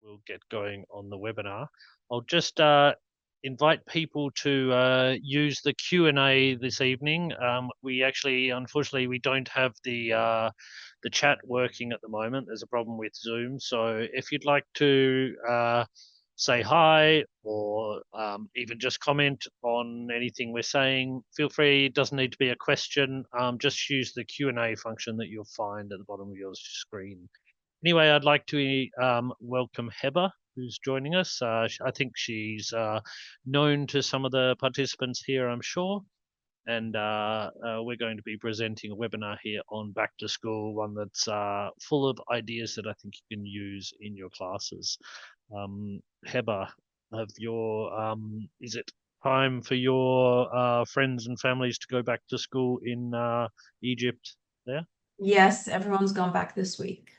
we'll get going on the webinar. I'll just invite people to use the Q&A this evening. We actually, unfortunately, we don't have the chat working at the moment. There's a problem with Zoom. So if you'd like to say hi or even just comment on anything we're saying, feel free. It doesn't need to be a question. Just use the Q&A function that you'll find at the bottom of your screen. Anyway, I'd like to welcome Heber, who's joining us. I think she's known to some of the participants here, I'm sure. And we're going to be presenting a webinar here on back to school, one that's full of ideas that I think you can use in your classes. Heber, is it time for your friends and families to go back to school in Egypt there? Yes, everyone's gone back this week.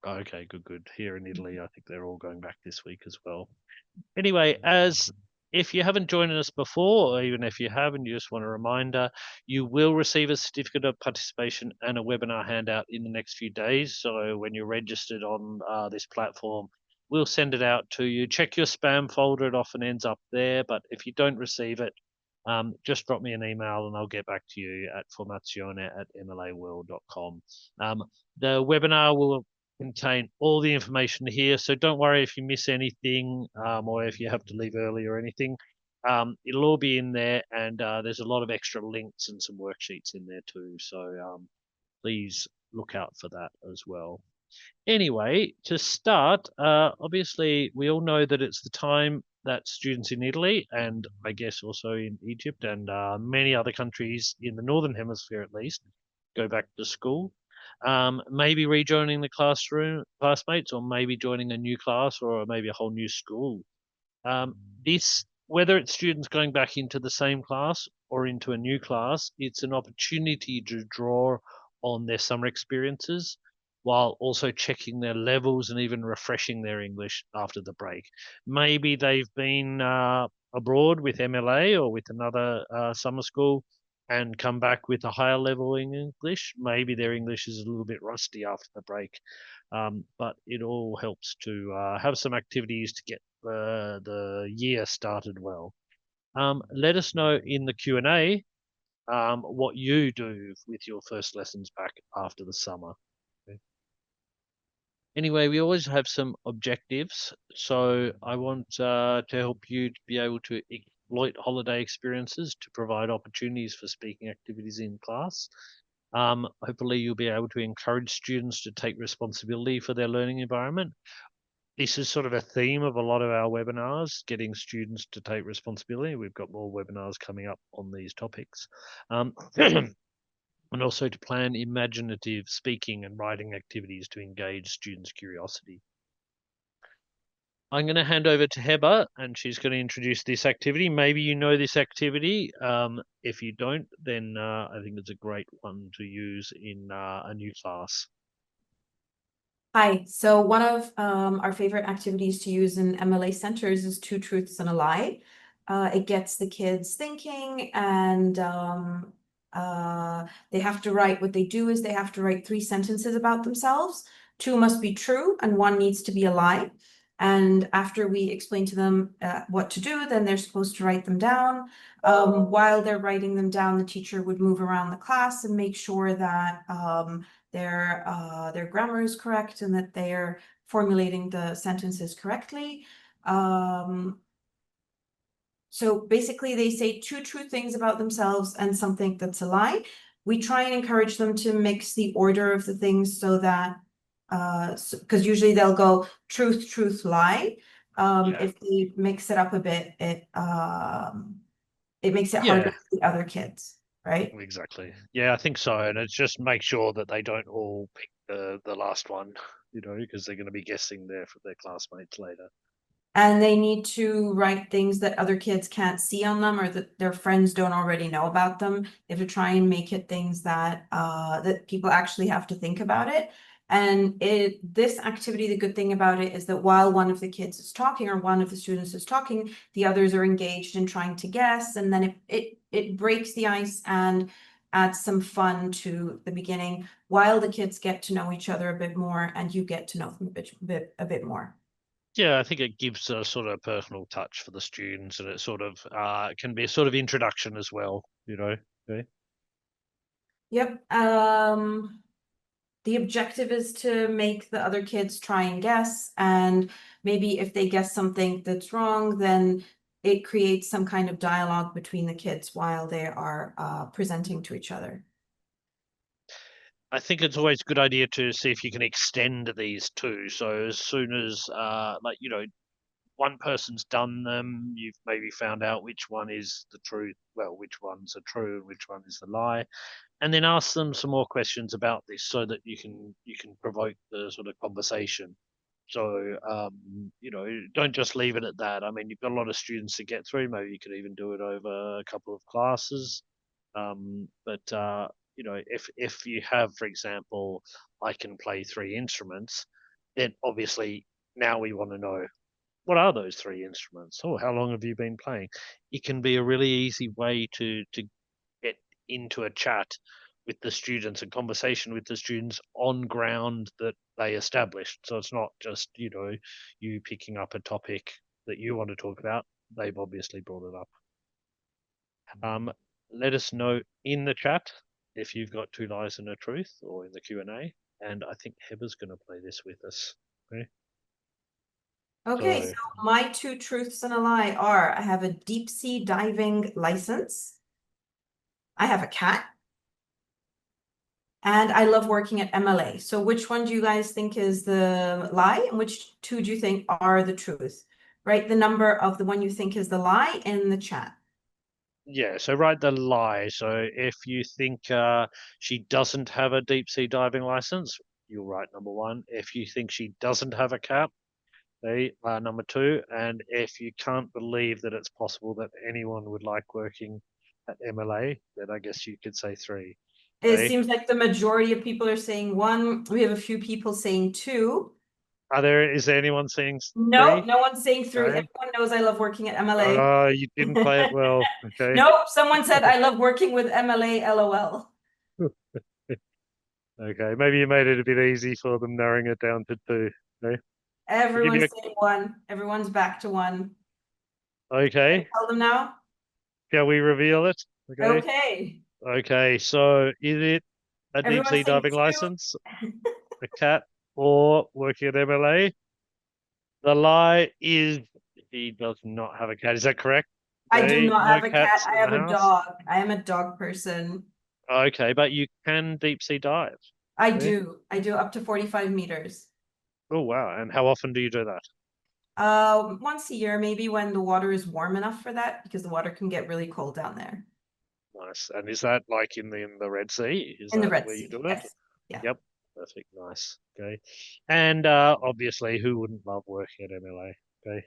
Okay, good. Here in Italy, I think they're all going back this week as well. Anyway, if you haven't joined us before, or even if you have and you just want a reminder, you will receive a certificate of participation and a webinar handout in the next few days. So when you're registered on this platform, we'll send it out to you. Check your spam folder; it often ends up there. But if you don't receive it, just drop me an email and I'll get back to you at formazione@mlaworld.com. The webinar will contain all the information here, so don't worry if you miss anything or if you have to leave early or anything. It'll all be in there, and there's a lot of extra links and some worksheets in there too. So please look out for that as well. Anyway, to start, obviously we all know that it's the time that students in Italy and I guess also in Egypt and many other countries in the Northern Hemisphere at least go back to school. Maybe rejoining the classmates, or maybe joining a new class, or maybe a whole new school. Whether it's students going back into the same class or into a new class, it's an opportunity to draw on their summer experiences while also checking their levels and even refreshing their English after the break. Maybe they've been abroad with MLA or with another summer school and come back with a higher level in English. Maybe their English is a little bit rusty after the break, but it all helps to have some activities to get the year started well. Let us know in the Q&A what you do with your first lessons back after the summer. Okay. Anyway, we always have some objectives, so I want to help you to be able to exploit holiday experiences to provide opportunities for speaking activities in class. Hopefully, you'll be able to encourage students to take responsibility for their learning environment. This is sort of a theme of a lot of our webinars, getting students to take responsibility. We've got more webinars coming up on these topics. And also to plan imaginative speaking and writing activities to engage students' curiosity. I'm going to hand over to Heber, and she's going to introduce this activity. Maybe you know this activity. If you don't, then I think it's a great one to use in a new class. Hi, so one of our favorite activities to use in MLA centers is Two Truths and a Lie. It gets the kids thinking, and they have to write, what they do is they have to write 3 sentences about themselves. 2 must be true and 1 needs to be a lie. And after we explain to them what to do, then they're supposed to write them down. While they're writing them down, the teacher would move around the class and make sure that their grammar is correct and that they're formulating the sentences correctly. So basically they say 2 true things about themselves and something that's a lie. We try and encourage them to mix the order of the things so that, because usually they'll go truth, truth, lie. If they mix it up a bit, it makes it harder for the other kids, right? Exactly. Yeah, I think so. And it's just make sure that they don't all pick the last one, because they're going to be guessing there for their classmates later. And they need to write things that other kids can't see on them or that their friends don't already know about them. They have to try and make it things that that people actually have to think about it. And this activity, the good thing about it is that while one of the kids is talking or one of the students is talking, the others are engaged in trying to guess. And then it breaks the ice and adds some fun to the beginning while the kids get to know each other a bit more and you get to know them a bit more. Yeah, I think it gives a sort of personal touch for the students, and it sort of can be a sort of introduction as well. Okay. Yep. The objective is to make the other kids try and guess, and maybe if they guess something that's wrong, then it creates some kind of dialogue between the kids while they are presenting to each other. I think it's always a good idea to see if you can extend these too. So as soon as one person's done them, you've maybe found out which one is the truth, well, which ones are true and which one is the lie, and then ask them some more questions about this so that you can provoke the sort of conversation. So don't just leave it at that. I mean, you've got a lot of students to get through. Maybe you could even do it over a couple of classes. But if you have, for example, I can play three instruments, then obviously now we want to know what are those three instruments? Oh, how long have you been playing? It can be a really easy way to get into a chat with the students, a conversation with the students on ground that they established. So it's not just, you picking up a topic that you want to talk about. They've obviously brought it up. Um, Let us know in the chat if you've got two lies and a truth, or in the Q&A. And I think Heather's going to play this with us. Okay. Okay, so So my two truths and a lie are I have a deep sea diving license, I have a cat, and I love working at MLA. So which one do you guys think is the lie, and which two do you think are the truth? Write the number of the one you think is the lie in the chat. yeah, so write the lie. So if you think she doesn't have a deep sea diving license, you'll write number one. If you think she doesn't have a cap, they are number two. And if you can't believe that it's possible that anyone would like working at MLA, then I guess you could say three. It Okay. seems like the majority of people are saying one. We have a few people saying two. Is there anyone saying No, three? no one's saying three. Okay. Everyone knows I love working at MLA. You didn't play it well. Okay. Nope, someone said I love working with MLA, LOL. Okay. Maybe you made it a bit easy for them, narrowing it down to two. Okay. I'll give you Everyone's saying one. Everyone's back to one. okay. Tell them now. Shall we reveal it? Okay. Okay. Okay. So is it a deep Everyone's sea saying diving two. license, a cat, or working at MLA? The lie is he does not have a cat. Is that correct? I do Okay. not No have a cat. cats I in the have a house. dog. I am a dog person. Okay, but you can deep sea dive. I Okay. do. I do up to 45 meters. Oh wow. And how often do you do that? Once a year, maybe when the water is warm enough for that, because the water can get really cold down there. Nice. And is that like in the Red Sea? Is In the that Red where you Sea, do it? yes. Yeah. Yep. Perfect. Nice. Okay. And obviously, who wouldn't love working at MLA? Okay.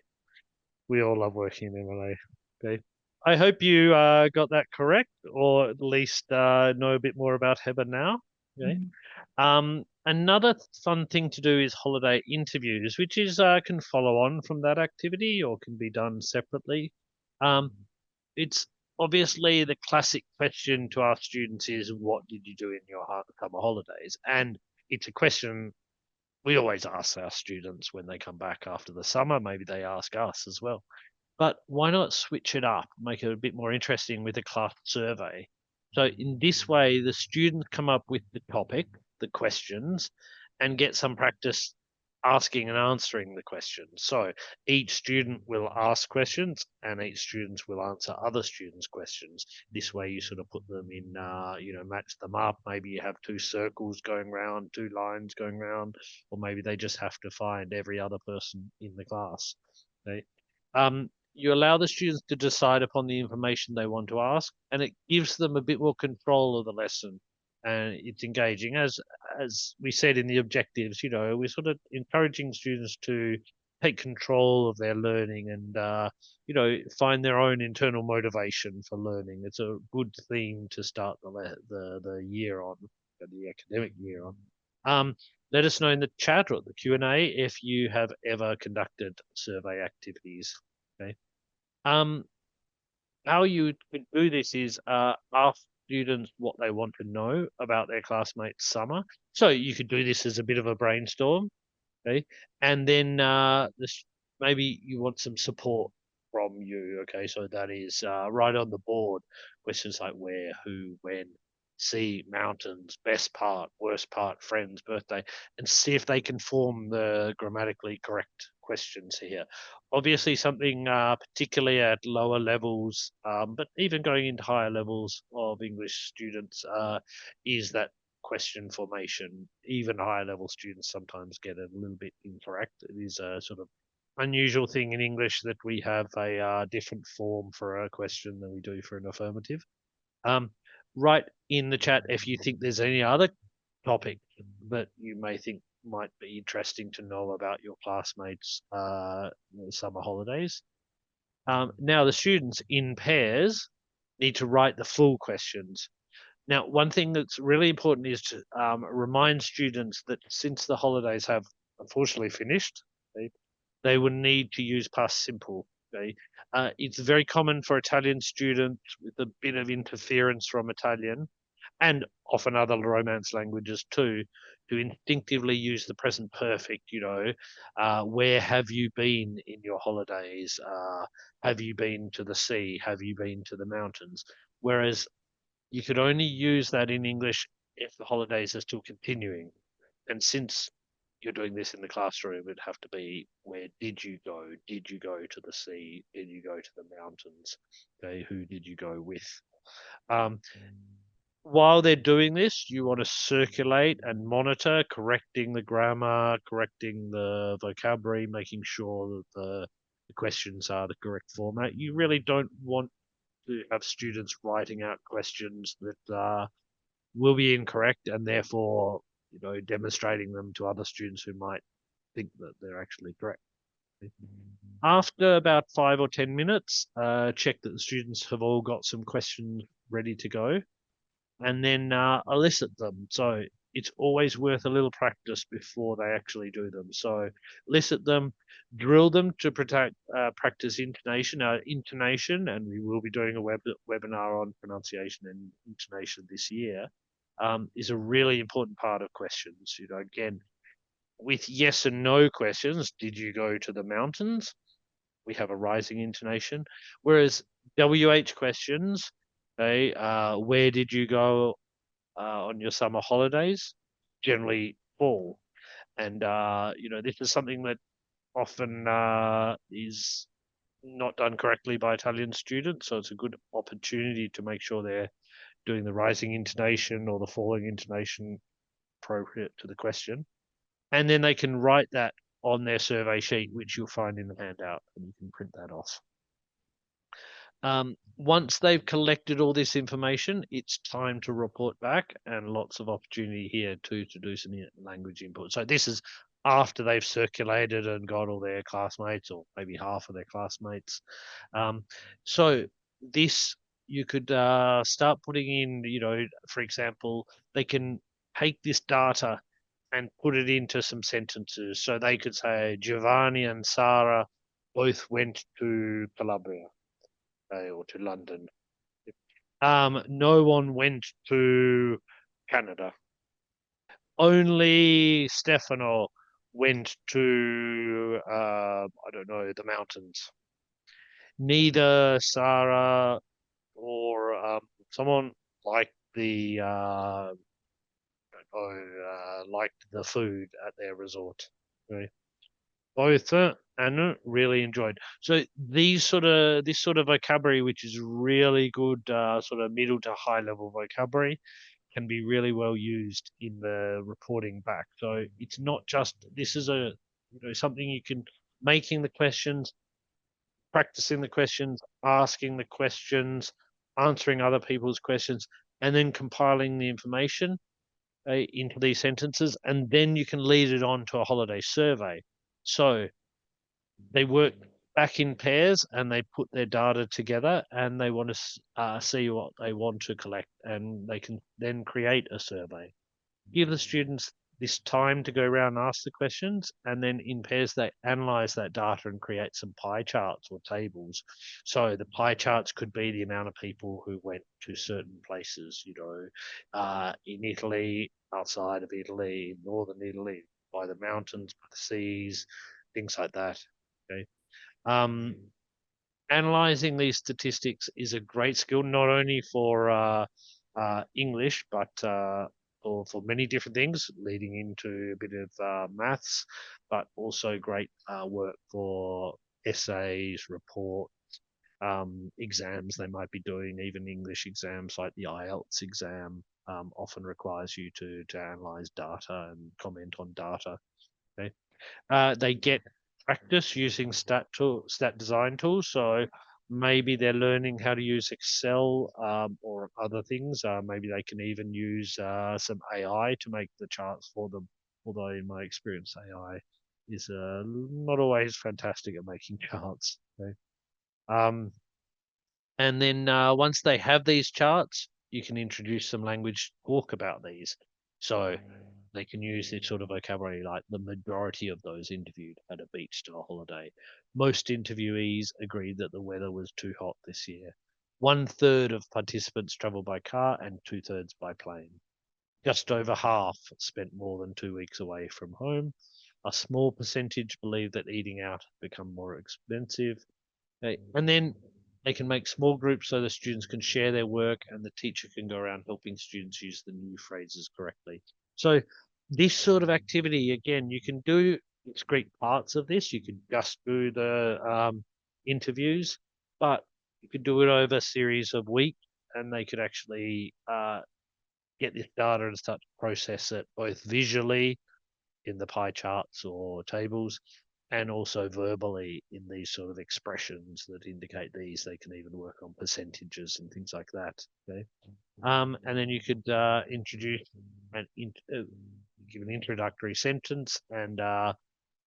We all love working in MLA. Okay. I hope you got that correct, or at least know a bit more about Heber now. Okay. Mhm. Another fun thing to do is holiday interviews, which is can follow on from that activity or can be done separately. Um, it's obviously the classic question to ask students is, "What did you do in your summer holidays?" And it's a question we always ask our students when they come back after the summer. Maybe they ask us as well. But why not switch it up, make it a bit more interesting with a class survey? So in this way, the students come up with the topic, the questions, and get some practice asking and answering the questions. So each student will ask questions and each student will answer other students' questions. This way you sort of put them in, match them up. Maybe you have two circles going round, two lines going round, or maybe they just have to find every other person in the class. Okay. You allow the students to decide upon the information they want to ask, and it gives them a bit more control of the lesson. And it's engaging, as we said in the objectives. We're sort of encouraging students to take control of their learning and find their own internal motivation for learning. It's a good theme to start the year on, the academic year on. Let us know in the chat or the Q&A if you have ever conducted survey activities. Okay. Um, how you could do this is ask students what they want to know about their classmates' summer. So you could do this as a bit of a brainstorm, okay? And then maybe you want some support from you. Okay, so that is right on the board. Questions like where, who, when, see, mountains, best part, worst part, friends, birthday, and see if they can form the grammatically correct questions here. Obviously, something particularly at lower levels, but even going into higher levels of English students, is that question formation. Even higher level students sometimes get it a little bit incorrect. It is a sort of unusual thing in English that we have a different form for a question than we do for an affirmative. Um, write in the chat if you think there's any other topic that you may think might be interesting to know about your classmates' summer holidays. Now, the students in pairs need to write the full questions. Now, one thing that's really important is to remind students that since the holidays have unfortunately finished, okay, they will need to use past simple. Okay, it's very common for Italian students with a bit of interference from Italian and often other Romance languages too, to instinctively use the present perfect. Where have you been in your holidays? Have you been to the sea? Have you been to the mountains? Whereas you could only use that in English if the holidays are still continuing. And since you're doing this in the classroom, it'd have to be where did you go? Did you go to the sea? Did you go to the mountains? Okay, who did you go with? Um, while they're doing this, you want to circulate and monitor, correcting the grammar, correcting the vocabulary, making sure that the questions are the correct format. You really don't want to have students writing out questions that will be incorrect and therefore, demonstrating them to other students who might think that they're actually correct. After about 5 or 10 minutes, check that the students have all got some questions ready to go and then elicit them. So it's always worth a little practice before they actually do them. So elicit them, drill them to practice intonation, and we will be doing a webinar on pronunciation and intonation this year. Is a really important part of questions. Again, with yes and no questions, did you go to the mountains? We have a rising intonation. Whereas WH questions, okay, where did you go on your summer holidays? Generally fall. And, this is something that often is not done correctly by Italian students. So it's a good opportunity to make sure they're doing the rising intonation or the falling intonation appropriate to the question. And then they can write that on their survey sheet, which you'll find in the handout, and you can print that off. Once they've collected all this information, it's time to report back, and lots of opportunity here too to do some language input. So this is after they've circulated and got all their classmates, or maybe half of their classmates. So this you could start putting in. For example, they can take this data and put it into some sentences. So they could say Giovanni and Sarah both went to Calabria or to London. No one went to Canada. Only Stefano went to I don't know, the mountains. Neither Sarah or someone liked the liked the food at their resort. Right? Both and really enjoyed. So this sort of vocabulary, which is really good, sort of middle to high level vocabulary, can be really well used in the reporting back. So it's not just this is something you can making the questions, practicing the questions, asking the questions, answering other people's questions, and then compiling the information into these sentences, and then you can lead it on to a holiday survey. So they work back in pairs and they put their data together and they want to see what they want to collect, and they can then create a survey. Give the students this time to go around and ask the questions, and then in pairs they analyze that data and create some pie charts or tables. So the pie charts could be the amount of people who went to certain places, in Italy, outside of Italy, northern Italy, by the mountains, by the seas, things like that. Okay. Um, Analyzing these statistics is a great skill, not only for English, but for many different things, leading into a bit of maths, but also great work for essays, report, exams they might be doing, even English exams like the IELTS exam often requires you to analyze data and comment on data. Okay. They get practice using stat design tools. So maybe they're learning how to use Excel or other things. Maybe they can even use some AI to make the charts for them. Although in my experience, AI is not always fantastic at making charts. Okay? Um, and then once they have these charts, you can introduce some language talk about these. So they can use this sort of vocabulary like the majority of those interviewed had a beach style holiday. Most interviewees agreed that the weather was too hot this year. One third of participants traveled by car and two-thirds by plane. Just over half spent more than 2 weeks away from home. A small percentage believed that eating out had become more expensive. Okay. And then they can make small groups so the students can share their work and the teacher can go around helping students use the new phrases correctly. So this sort of activity, again, you can do discrete parts of this. You could just do the interviews, but you could do it over a series of weeks and they could actually get this data and start to process it both visually in the pie charts or tables, and also verbally in these sort of expressions that indicate these. They can even work on percentages and things like that. Okay, and then you could introduce and give an introductory sentence and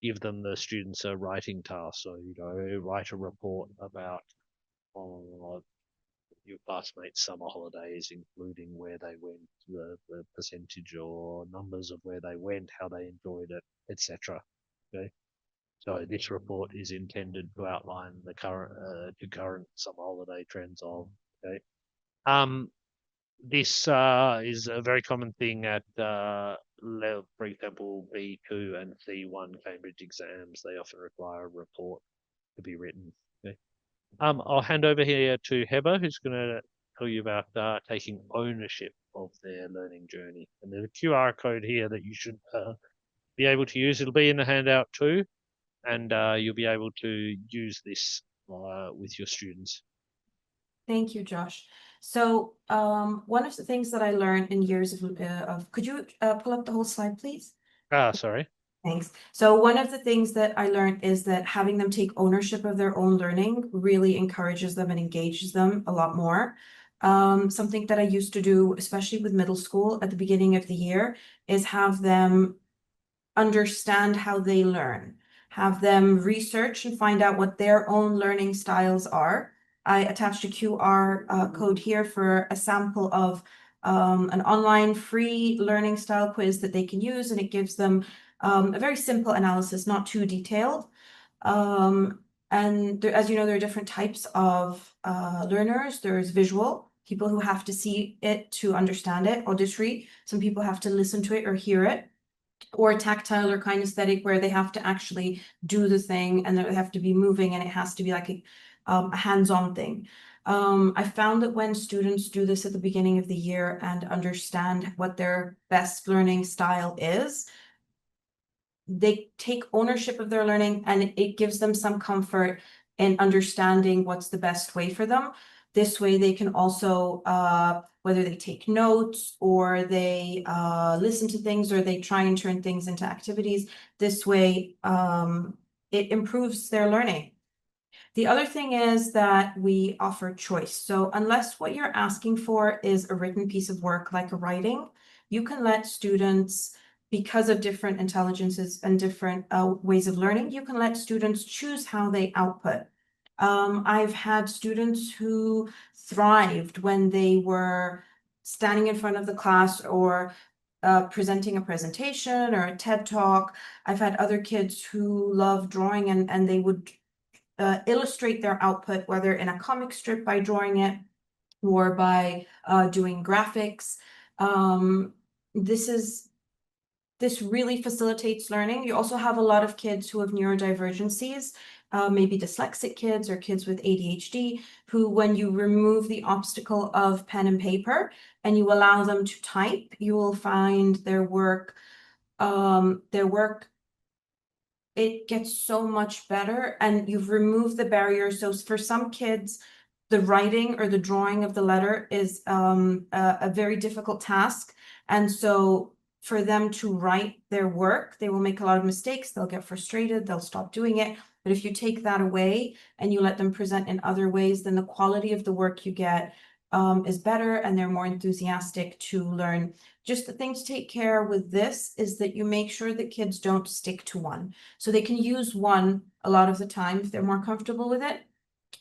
give them the students a writing task. So write a report about uh, your classmates' summer holidays, including where they went, the percentage or numbers of where they went, how they enjoyed it, etc. Okay, so this report is intended to outline the current summer holiday trends of. Okay, this is a very common thing at level, for example, B2 and C1 Cambridge exams. They often require a report to be written. Okay. I'll hand over here to Heather, who's going to tell you about taking ownership of their learning journey. And there's a QR code here that you should be able to use. It'll be in the handout too, and you'll be able to use this with your students. Thank you, Josh. So one of the things that I learned in years of could you pull up the whole slide, please? Sorry. Thanks. So one of the things that I learned is that having them take ownership of their own learning really encourages them and engages them a lot more. Something that I used to do, especially with middle school at the beginning of the year, is have them understand how they learn, have them research and find out what their own learning styles are. I attached a QR code here for a sample of an online free learning style quiz that they can use, and it gives them a very simple analysis, not too detailed. And there, as you know, there are different types of learners. There's visual, people who have to see it to understand it, auditory, some people have to listen to it or hear it, or tactile or kinesthetic, where they have to actually do the thing and they have to be moving and it has to be like a hands-on thing. I found that when students do this at the beginning of the year and understand what their best learning style is, they take ownership of their learning and it gives them some comfort in understanding what's the best way for them. This way they can also, whether they take notes or they listen to things or they try and turn things into activities, this way it improves their learning. The other thing is that we offer choice. So unless what you're asking for is a written piece of work like a writing, you can let students, because of different intelligences and different ways of learning, you can let students choose how they output. I've had students who thrived when they were standing in front of the class or presenting a presentation or a TED Talk. I've had other kids who love drawing and they would illustrate their output, whether in a comic strip by drawing it or by doing graphics. This is this really facilitates learning. You also have a lot of kids who have neurodivergencies, maybe dyslexic kids or kids with ADHD, who, when you remove the obstacle of pen and paper and you allow them to type, you will find their work, it gets so much better, and you've removed the barrier. So for some kids, the writing or the drawing of the letter is a very difficult task. And so for them to write their work, they will make a lot of mistakes. They'll get frustrated. They'll stop doing it. But if you take that away and you let them present in other ways, then the quality of the work you get is better, and they're more enthusiastic to learn. Just the thing to take care with this is that you make sure that kids don't stick to one. So they can use one a lot of the time if they're more comfortable with it.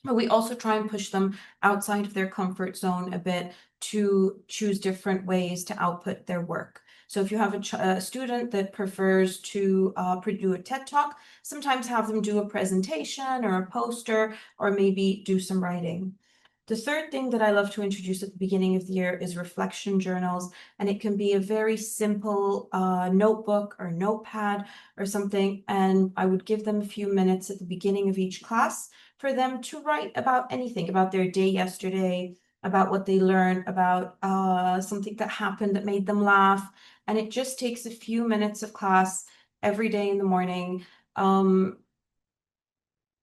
But we also try and push them outside of their comfort zone a bit to choose different ways to output their work. So if you have a student that prefers to do a TED Talk, sometimes have them do a presentation or a poster, or maybe do some writing. The third thing that I love to introduce at the beginning of the year is reflection journals, and it can be a very simple notebook or notepad or something, and I would give them a few minutes at the beginning of each class for them to write about anything, about their day yesterday, about what they learned, about something that happened that made them laugh. And it just takes a few minutes of class every day in the morning.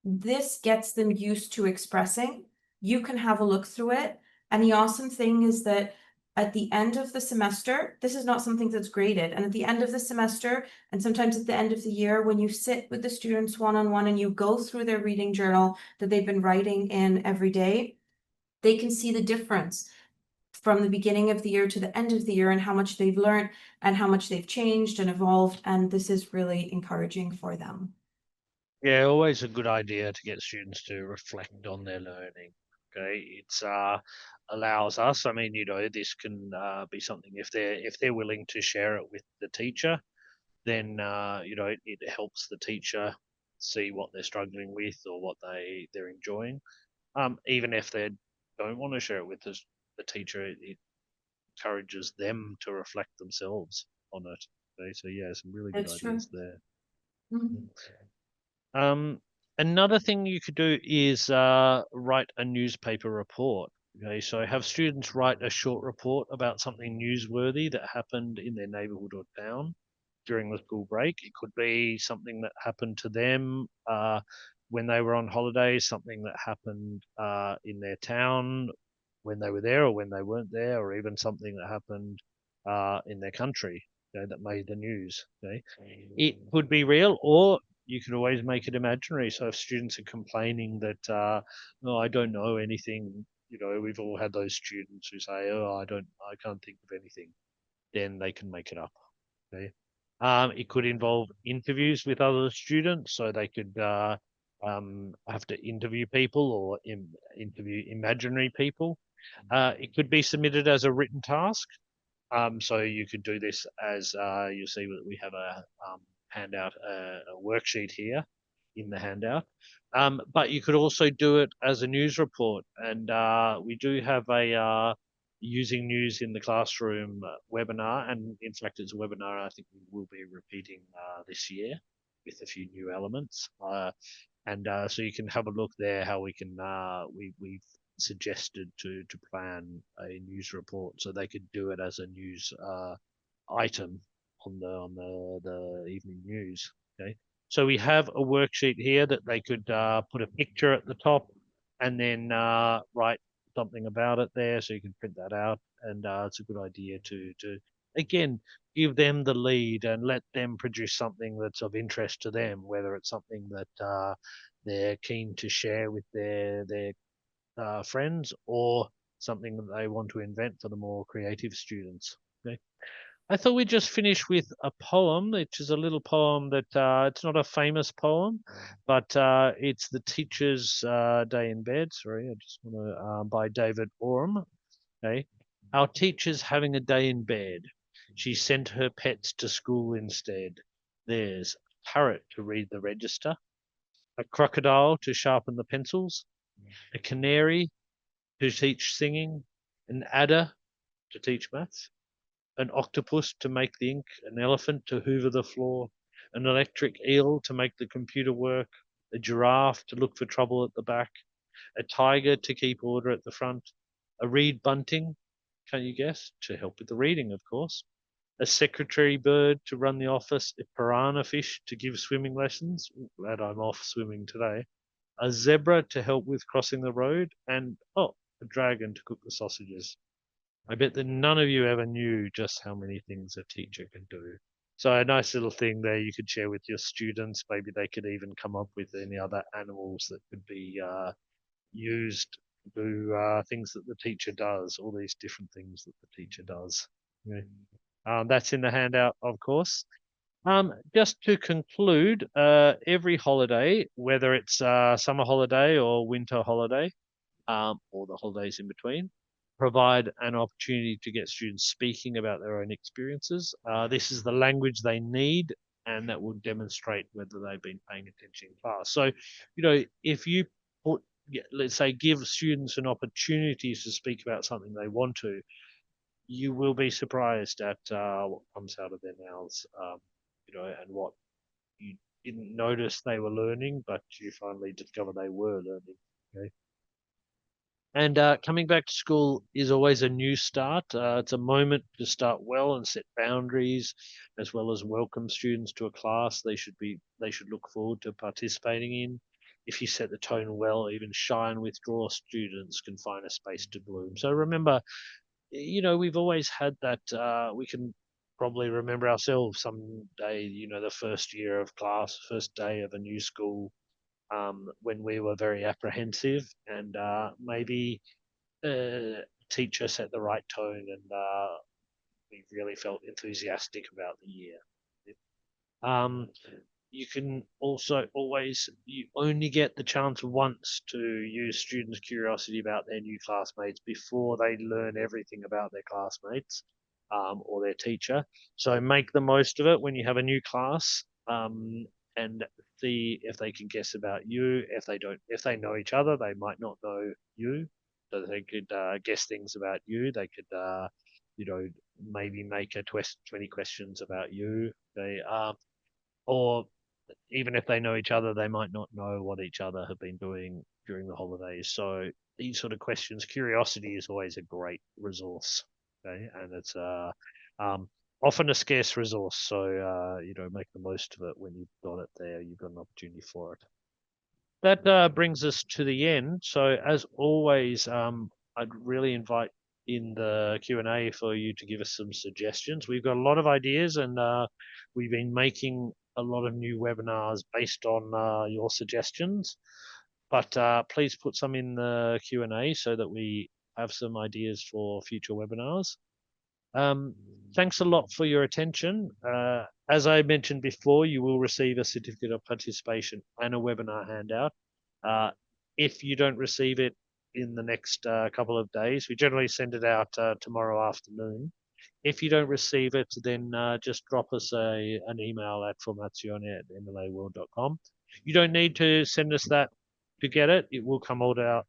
This gets them used to expressing. You can have a look through it. And the awesome thing is that at the end of the semester, this is not something that's graded. And at the end of the semester, and sometimes at the end of the year, when you sit with the students one-on-one and you go through their reading journal that they've been writing in every day, they can see the difference from the beginning of the year to the end of the year and how much they've learned and how much they've changed and evolved. And this is really encouraging for them. Yeah, always a good idea to get students to reflect on their learning. Okay, it's allows us. I mean, this can be something if they're willing to share it with the teacher, then it helps the teacher see what they're struggling with or what they're enjoying. Even if they don't want to share it with the teacher, it encourages them to reflect themselves on it. Okay, so yeah, some really good That's true. ideas there. Mhm. Um, Another thing you could do is write a newspaper report. Okay, so have students write a short report about something newsworthy that happened in their neighborhood or town during the school break. It could be something that happened to them when they were on holidays, something that happened in their town when they were there or when they weren't there, or even something that happened in their country, that made the news. Okay, it could be real, or you can always make it imaginary. So if students are complaining that, no, I don't know anything, we've all had those students who say, oh, I can't think of anything, then they can make it up. Okay. It could involve interviews with other students, so they could have to interview people or interview imaginary people. It could be submitted as a written task. So you could do this as you see that we have a handout, a worksheet here in the handout. But you could also do it as a news report, and we do have a using news in the classroom webinar, and in fact, it's a webinar I think we will be repeating this year with a few new elements. And so you can have a look there how we can we've suggested to plan a news report so they could do it as a news item on the evening news. Okay, so we have a worksheet here that they could put a picture at the top and then write something about it there, so you can print that out. And it's a good idea to again give them the lead and let them produce something that's of interest to them, whether it's something that they're keen to share with their friends, or something that they want to invent for the more creative students. Okay. I thought we'd just finish with a poem, which is a little poem that it's not a famous poem, but it's the Teacher's Day in Bed. Sorry, I just want to by David Orme. Okay, our teacher's having a day in bed. She sent her pets to school instead. There's a parrot to read the register, a crocodile to sharpen the pencils, a canary to teach singing, an adder to teach maths, an octopus to make the ink, an elephant to hoover the floor, an electric eel to make the computer work, a giraffe to look for trouble at the back, a tiger to keep order at the front, a reed bunting, can you guess? To help with the reading, of course, a secretary bird to run the office, a piranha fish to give swimming lessons. Glad I'm off swimming today. A zebra to help with crossing the road, and oh, a dragon to cook the sausages. I bet that none of you ever knew just how many things a teacher can do. So a nice little thing there you could share with your students. Maybe they could even come up with any other animals that could be used to do things that the teacher does, all these different things that the teacher does. Yeah. That's in the handout, of course. Just to conclude, every holiday, whether it's summer holiday or winter holiday, or the holidays in between, provide an opportunity to get students speaking about their own experiences. This is the language they need, and that will demonstrate whether they've been paying attention in class. So, if you put, yeah, let's say, give students an opportunity to speak about something they want to, you will be surprised at what comes out of their mouths, and what you didn't notice they were learning, but you finally discover they were learning. Okay. And coming back to school is always a new start. It's a moment to start well and set boundaries, as well as welcome students to a class they should look forward to participating in. If you set the tone well, even shy and withdraw students can find a space to bloom. So remember, we've always had that. We can probably remember ourselves someday. The first year of class, first day of a new school, when we were very apprehensive and maybe teacher set the right tone, and we really felt enthusiastic about the year. Um, you can also always, you only get the chance once to use students' curiosity about their new classmates before they learn everything about their classmates, or their teacher. So make the most of it when you have a new class, and see if they can guess about you. If they don't, if they know each other, they might not know you. So they could guess things about you. They could, you know, maybe make a 20 questions about you. Or even if they know each other, they might not know what each other have been doing during the holidays. So these sort of questions, curiosity is always a great resource. Okay, and it's um, often a scarce resource. So make the most of it when you've got it there. You've got an opportunity for it. That brings us to the end. So as always, I'd really invite in the Q&A for you to give us some suggestions. We've got a lot of ideas, and we've been making a lot of new webinars based on your suggestions. But please put some in the Q&A so that we have some ideas for future webinars. Um, Thanks a lot for your attention. As I mentioned before, you will receive a certificate of participation and a webinar handout. Uh, if you don't receive it in the next couple of days, we generally send it out tomorrow afternoon. If you don't receive it, then just drop us an email at formazione@mlaworld.com. You don't need to send us that to get it. It will come out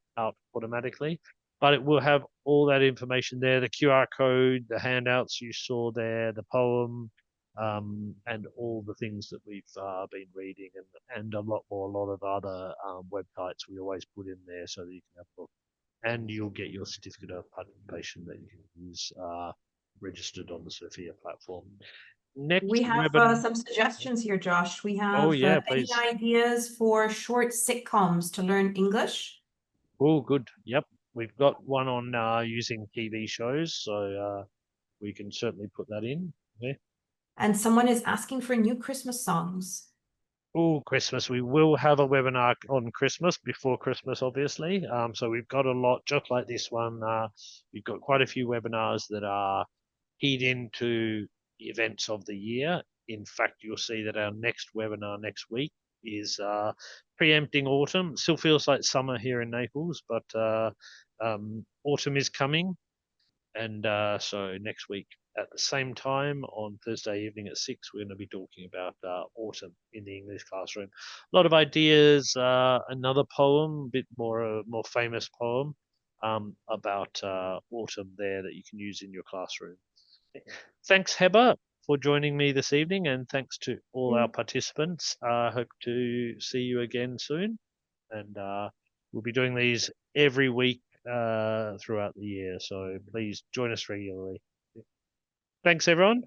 automatically, but it will have all that information there, the QR code, the handouts you saw there, the poem, and all the things that we've been reading, and a lot of other websites we always put in there so that you can have a look. And you'll get your certificate of participation that you can use registered on the Sophia platform. We Next have webinar. some suggestions here, Josh. We Oh have yeah, any please. ideas for short sitcoms to learn English? Oh, good. Yep, we've got one on using TV shows, so we can certainly put that in. Yeah. And someone is asking for new Christmas songs. Oh, Christmas. We will have a webinar on Christmas before Christmas, obviously. So we've got a lot, just like this one. We've got quite a few webinars that are keyed into the events of the year. In fact, you'll see that our next webinar next week is preempting autumn. It still feels like summer here in Naples, but autumn is coming. And so next week at the same time on Thursday evening at 6, we're going to be talking about autumn in the English classroom. A lot of ideas. Another poem, a bit more famous poem about autumn there that you can use in your classroom. Thanks, Heber, for joining me this evening, and thanks to all our Mm. participants. I hope to see you again soon, and we'll be doing these every week throughout the year. So please join us regularly. Thanks, everyone,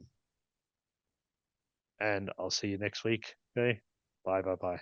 and I'll see you next week. Okay, bye, bye, bye.